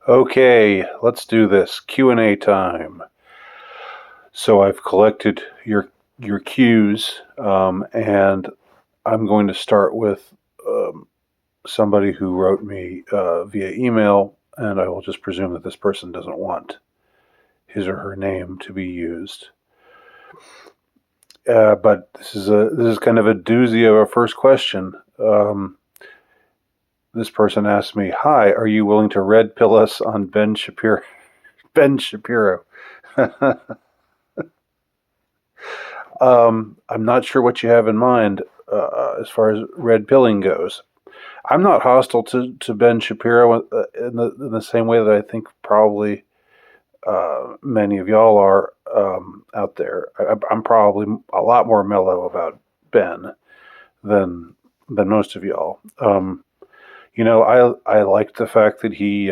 Okay, let's do this. Q&A time. So I've collected your cues, and I'm going to start with somebody who wrote me via email, and I will just presume that this person doesn't want his or her name to be used. But this is kind of a doozy of a first question. This person asked me, "Hi, are you willing to red pill us on Ben Shapiro?" Ben Shapiro. I'm not sure what you have in mind as far as red pilling goes. I'm not hostile to Ben Shapiro in the same way that I think probably many of y'all are out there. I'm probably a lot more mellow about Ben than most of y'all. I liked the fact that he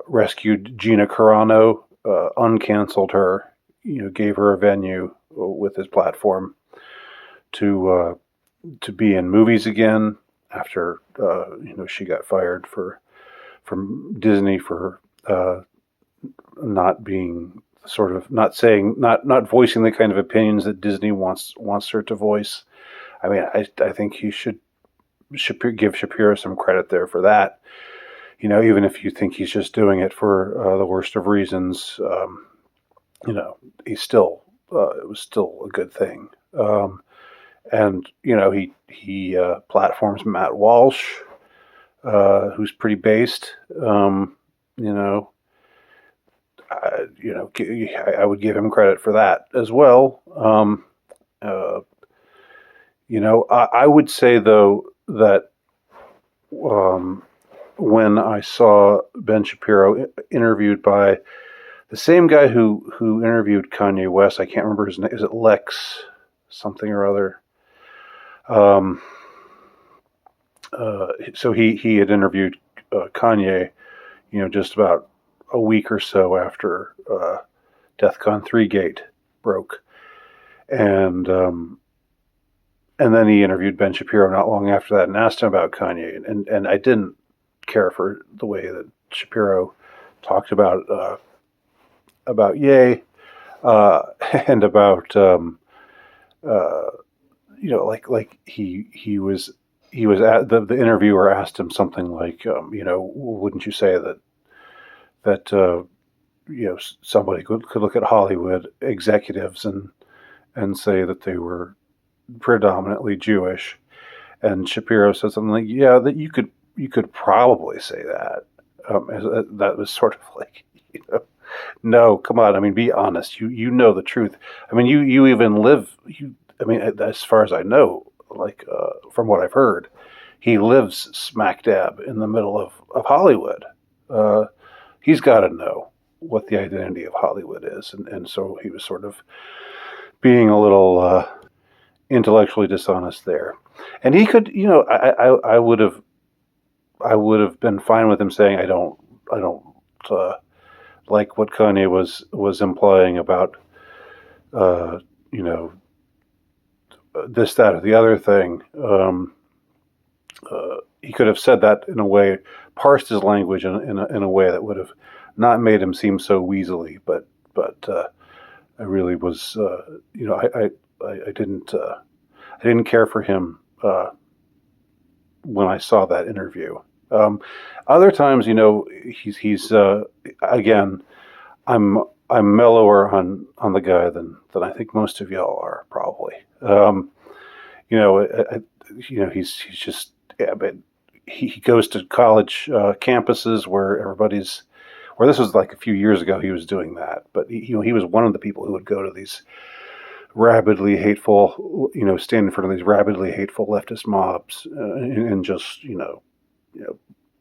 rescued Gina Carano, uncanceled her, gave her a venue with his platform to be in movies again after she got fired from Disney for not being not voicing the kind of opinions that Disney wants her to voice. I mean, I think he should give Shapiro some credit there for that. Even if you think he's just doing it for the worst of reasons, he's still it was still a good thing. And he platforms Matt Walsh, who's pretty based. I would give him credit for that as well. I would say though that when I saw Ben Shapiro interviewed by the same guy who interviewed Kanye West, I can't remember his name. Is it Lex something or other? So he had interviewed Kanye, just about a week or so after DEFCON 3 Gate broke, and then he interviewed Ben Shapiro not long after that and asked him about Kanye, and I didn't care for the way that Shapiro talked about Ye, and about like he was at the interviewer asked him something like wouldn't you say that somebody could look at Hollywood executives and say that they were predominantly Jewish, and Shapiro said something like, yeah, that you could probably say that. That was sort of like, no, come on. I mean, be honest. You know the truth. I mean, you even live. I mean, as far as I know, like from what I've heard, he lives smack dab in the middle of Hollywood. He's got to know what the identity of Hollywood is, and so he was sort of being a little intellectually dishonest there. And he could, I would have been fine with him saying I don't like what Kanye was implying about this, that, or the other thing. He could have said that in a way, parsed his language in a way that would have not made him seem so weaselly. But I really was, I didn't care for him when I saw that interview. Other times, he's again, I'm mellower on the guy than I think most of y'all are probably. He's just, yeah, but he goes to college campuses where this was like a few years ago. He was doing that, but he was one of the people who would go to these rabidly hateful, stand in front of these rabidly hateful leftist mobs and just,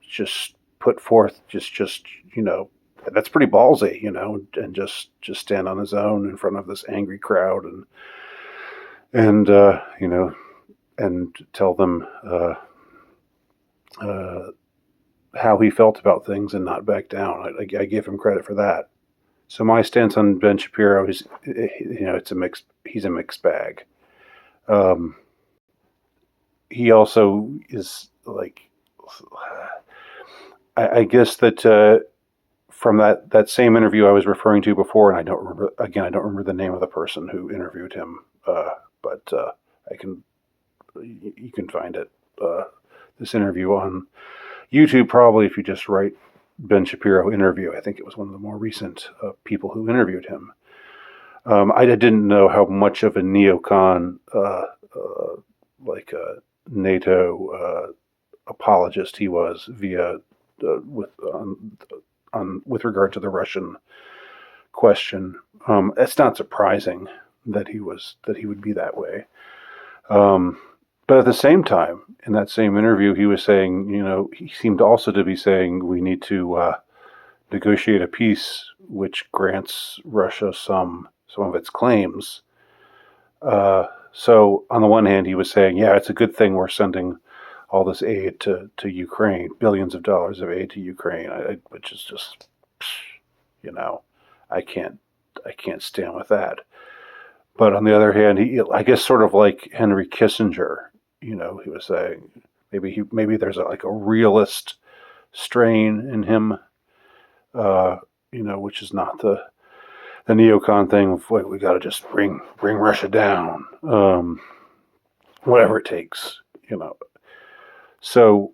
just put forth that's pretty ballsy, and just stand on his own in front of this angry crowd and and tell them how he felt about things and not back down. I give him credit for that. So my stance on Ben Shapiro is, he's a mixed bag. He also is like, I guess that from that same interview I was referring to before, and I don't remember again. I don't remember the name of the person who interviewed him, but I can you can find it. This interview on YouTube, probably if you just write Ben Shapiro interview. I think it was one of the more recent people who interviewed him. I didn't know how much of a neocon, like a NATO apologist he was via with regard to the Russian question. It's not surprising that he would be that way. But at the same time, in that same interview, he was saying, he seemed also to be saying we need to negotiate a peace which grants Russia some of its claims. So on the one hand, he was saying, yeah, it's a good thing we're sending all this aid to Ukraine, billions of dollars of aid to Ukraine, which is just, I can't stand with that. But on the other hand, I guess sort of like Henry Kissinger, he was saying maybe there's a realist strain in him, which is not the neocon thing of like we got to just bring Russia down, whatever it takes, So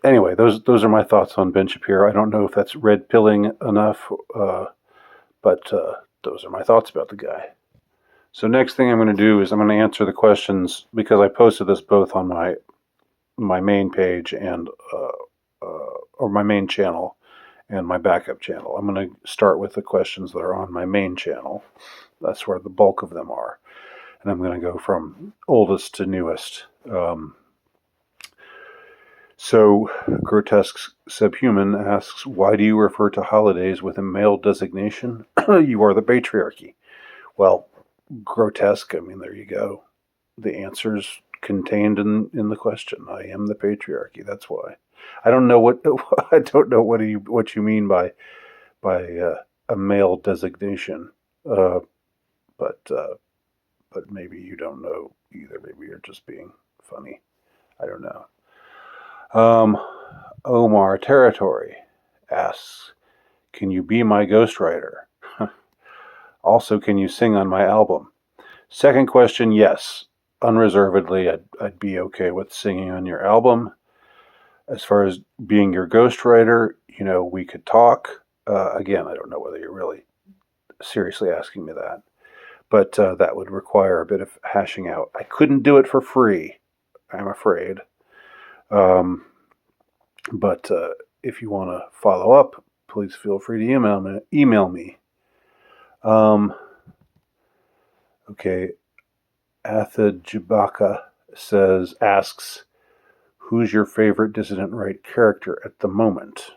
anyway, those are my thoughts on Ben Shapiro. I don't know if that's red pilling enough, but those are my thoughts about the guy. So next thing I'm going to do is I'm going to answer the questions, because I posted this both on my main page and or my main channel and my backup channel. I'm going to start with the questions that are on my main channel. That's where the bulk of them are. And I'm going to go from oldest to newest. So Grotesque Subhuman asks, why do you refer to holidays with a male designation? You are the patriarchy. Well, Grotesque, there you go. The answer's contained in the question. I am the patriarchy. That's why. I don't know what you mean by a male designation, but maybe you don't know either. Maybe you're just being funny. I don't know. Omar Territory asks, can you be my ghostwriter? Also, can you sing on my album? Second question, yes. Unreservedly, I'd be okay with singing on your album. As far as being your ghostwriter, we could talk. Again, I don't know whether you're really seriously asking me that, but that would require a bit of hashing out. I couldn't do it for free, I'm afraid. But if you want to follow up, please feel free to email me. Okay, Atha Jabaka asks, who's your favorite dissident right character at the moment?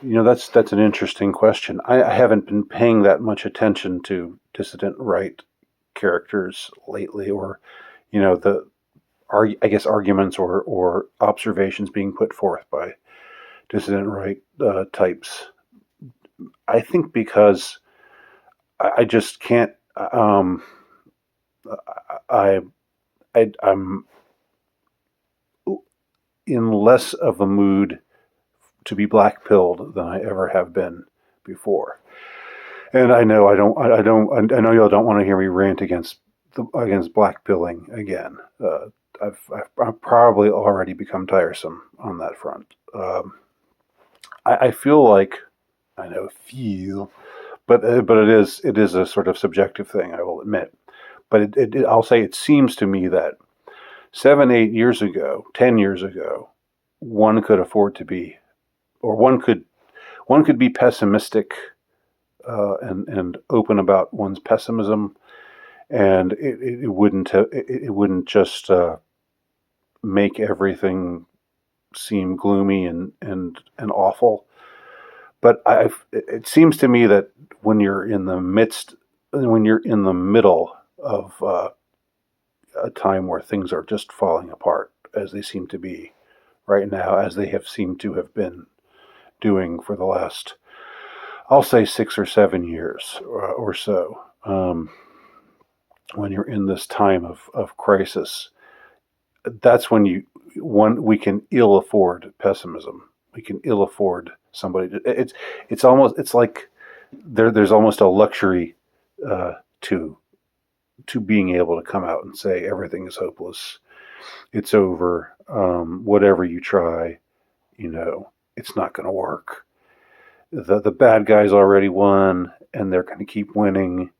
That's an interesting question. I haven't been paying that much attention to dissident right characters lately, or I guess arguments or observations being put forth by dissident right types. I think because I just can't. I'm in less of a mood to be black-pilled than I ever have been before, and I know I know y'all don't want to hear me rant against black-pilling again. I've probably already become tiresome on that front. I feel like but it is a sort of subjective thing, I will admit. But I'll say it seems to me that 7, 8 years ago, 10 years ago, one could afford to be, or one could be pessimistic and open about one's pessimism, and it wouldn't just make everything seem gloomy and awful. But it seems to me that when you're in the middle of a time where things are just falling apart, as they seem to be right now, as they have seemed to have been doing for the last, I'll say 6 or 7 years or so, when you're in this time of crisis, that's when we can ill afford pessimism. ill afford somebody. It's like there's almost a luxury to being able to come out and say everything is hopeless, it's over, whatever you try, it's not going to work. The bad guys already won, and they're going to keep winning,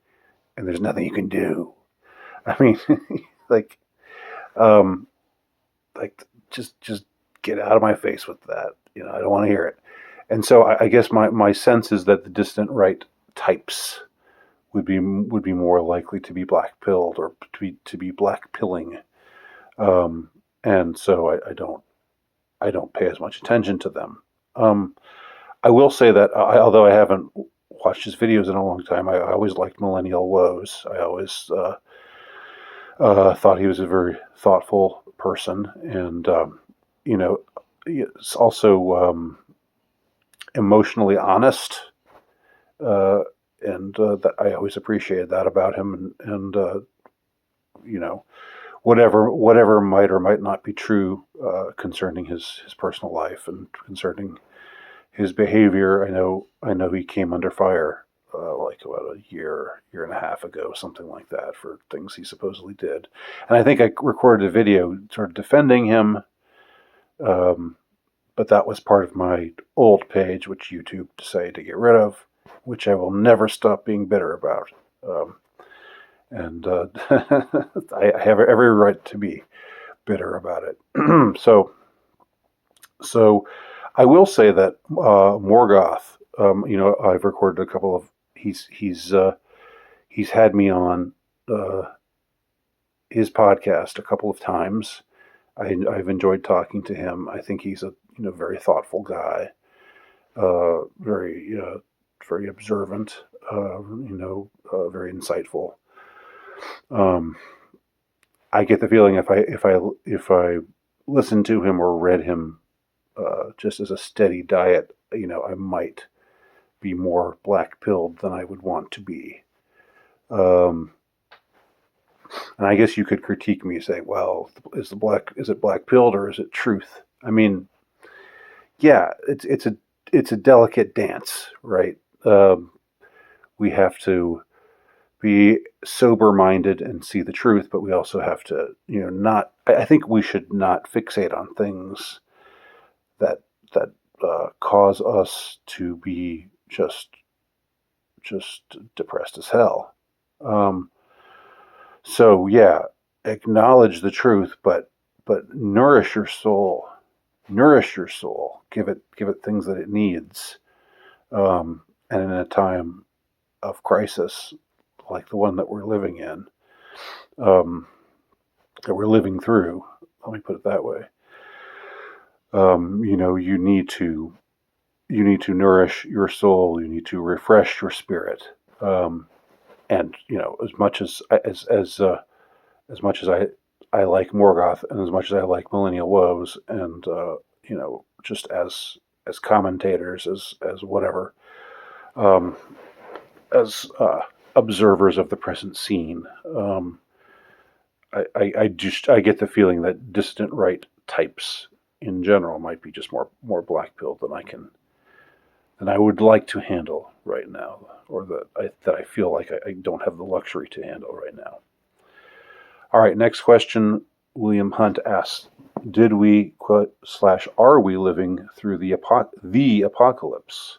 and there's nothing you can do. I mean, like, um, just get out of my face with that. I don't want to hear it. And so I guess my sense is that the dissident right types would be more likely to be black pilled or to be black pilling, and so I don't pay as much attention to them. I will say that although I haven't watched his videos in a long time, I always liked Millennial Woes. I always thought he was a very thoughtful person, and it's also emotionally honest, and that I always appreciated that about him. And whatever might or might not be true concerning his personal life and concerning his behavior, I know he came under fire like about a year and a half ago, something like that, for things he supposedly did. And I think I recorded a video sort of defending him, but that was part of my old page, which YouTube decided to get rid of, which I will never stop being bitter about. And I have every right to be bitter about it. So I will say that Morgoth, I've recorded a couple of. He's had me on his podcast a couple of times. I've enjoyed talking to him. I think he's a very thoughtful guy, very observant, very insightful. I get the feeling if I listened to him or read him just as a steady diet, I might be more black pilled than I would want to be. And I guess you could critique me, say, "Well, is it black pilled or is it truth?" I mean, yeah, it's a delicate dance, right? We have to be sober-minded and see the truth, but we also have to, not. I think we should not fixate on things that cause us to be just depressed as hell. So yeah, acknowledge the truth, but nourish your soul. Nourish your soul. Give it things that it needs. And in a time of crisis like the one that we're living in, that we're living through, let me put it that way. You need to nourish your soul. You need to refresh your spirit. And as much as I like Morgoth, and as much as I like Millennial Woes, and just as commentators, as whatever, as observers of the present scene, I get the feeling that dissident right types in general might be just more black pilled than I would like to handle right now, or that I feel like I don't have the luxury to handle right now. All right, next question. William Hunt asks, "Did we / are we living through the apocalypse?"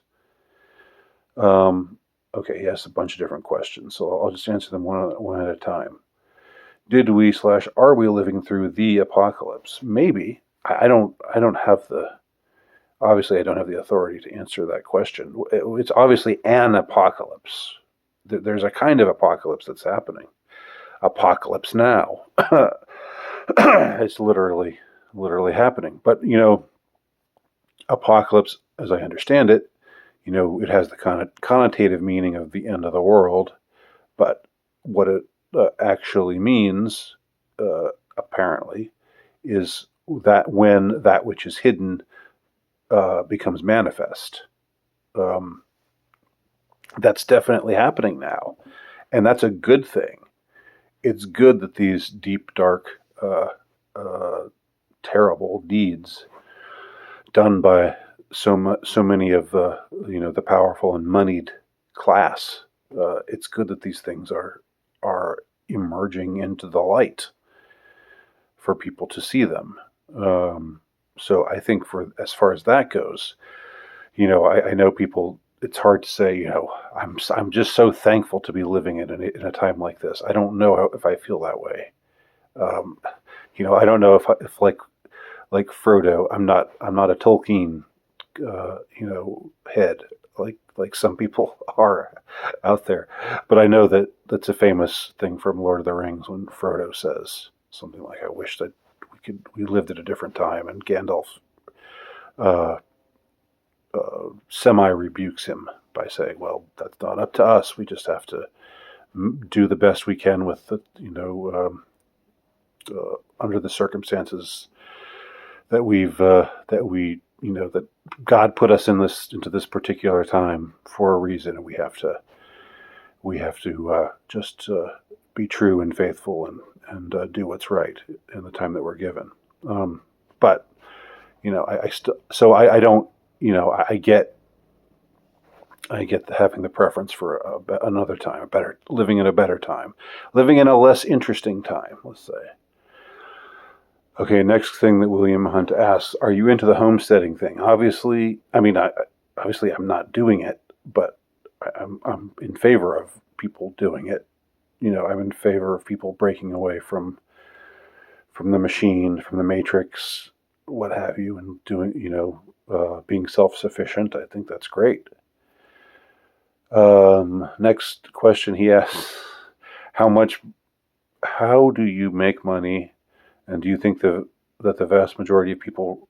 Okay, he asked a bunch of different questions, so I'll just answer them one at a time. Did we / are we living through the apocalypse? Maybe. I don't have obviously I don't have the authority to answer that question. It's obviously an apocalypse. There's a kind of apocalypse that's happening. Apocalypse now. It's literally happening. But apocalypse, as I understand it, it has the connotative meaning of the end of the world. But what it actually means, apparently, is that when that which is hidden becomes manifest. That's definitely happening now, and that's a good thing. It's good that these deep, dark, terrible deeds done by so many of the the powerful and moneyed class. It's good that these things are emerging into the light for people to see them. So I think for as far as that goes, I know people. It's hard to say. I'm just so thankful to be living in a time like this. I don't know if I feel that way. Um, I don't know if like Frodo, I'm not a Tolkien head like some people are out there. But I know that that's a famous thing from Lord of the Rings when Frodo says something like, "I wish that we lived at a different time," and Gandalf uh, semi rebukes him by saying, "Well, that's not up to us. We just have to do the best we can with the under the circumstances that God put us into this particular time for a reason, and we have to just be true and faithful and do what's right in the time that we're given." But I still so I don't I get having the preference for another time, a better living in a better time, living in a less interesting time, let's say. Okay, next thing that William Hunt asks: Are you into the homesteading thing? Obviously, obviously I'm not doing it, but I'm in favor of people doing it. I'm in favor of people breaking away from the machine, from the matrix, what have you, and doing being self-sufficient. I think that's great. Next question he asks: How do you make money, and do you think that the vast majority of people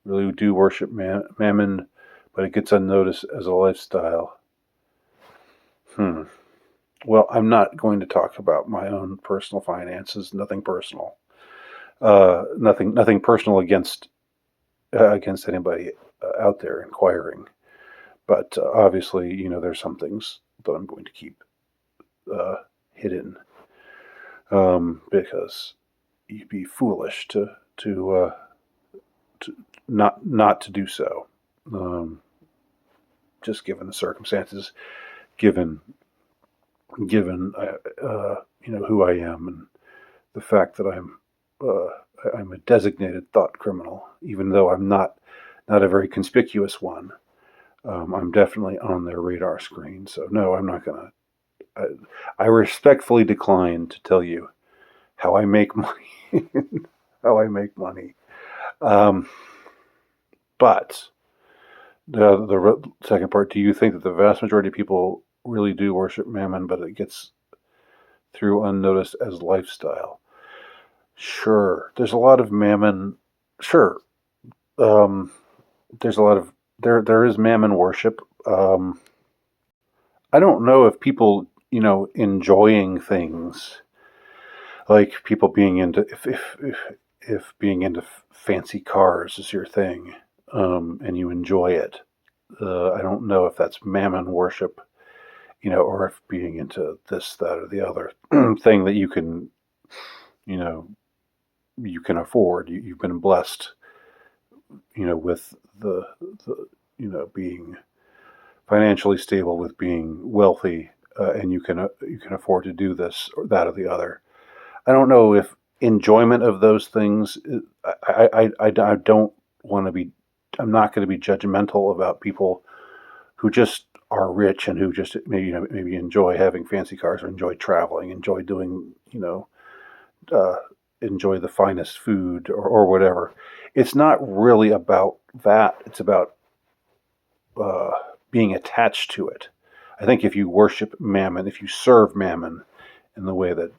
really do worship mammon, but it gets unnoticed as a lifestyle? Well, I'm not going to talk about my own personal finances. Nothing personal. Nothing personal against anybody out there inquiring. But obviously, there's some things that I'm going to keep hidden, because you'd be foolish to not to do so, just given the circumstances, given who I am, and the fact that I'm a designated thought criminal, even though I'm not a very conspicuous one. I'm definitely on their radar screen. So no, I'm not gonna. I respectfully decline to tell you how I make money. How I make money. But the second part: Do you think that the vast majority of people really do worship mammon, but it gets through unnoticed as lifestyle? Sure, there's a lot of mammon. Sure, there's a lot of there is mammon worship. I don't know if people enjoying things like people being into if being into fancy cars is your thing, and you enjoy it. I don't know if that's mammon worship, or if being into this, that, or the other thing that you know, you can afford. You've been blessed, with the being financially stable, with being wealthy, and you can afford to do this or that or the other. I don't know if enjoyment of those things. I don't want to be. I'm not going to be judgmental about people who just are rich and who just maybe enjoy having fancy cars, or enjoy traveling, enjoy doing enjoy the finest food, or whatever. It's not really about that. It's about being attached to it. I think if you worship mammon, if you serve mammon in the way that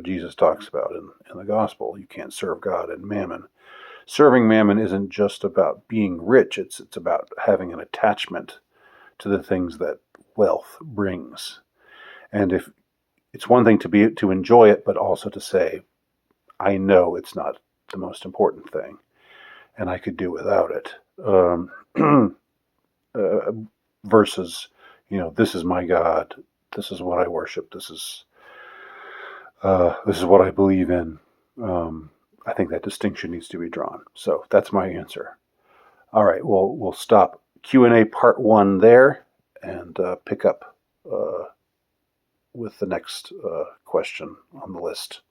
Jesus talks about in the gospel, you can't serve God and mammon. Serving mammon isn't just about being rich. It's about having an attachment to the things that wealth brings. And if it's one thing to enjoy it, but also to say, I know it's not the most important thing, and I could do without it. Versus, this is my God. This is what I worship. This is what I believe in. I think that distinction needs to be drawn. So that's my answer. All right. Well, we'll stop Q&A part 1 there, and pick up with the next question on the list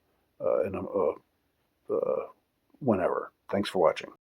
whenever. Thanks for watching.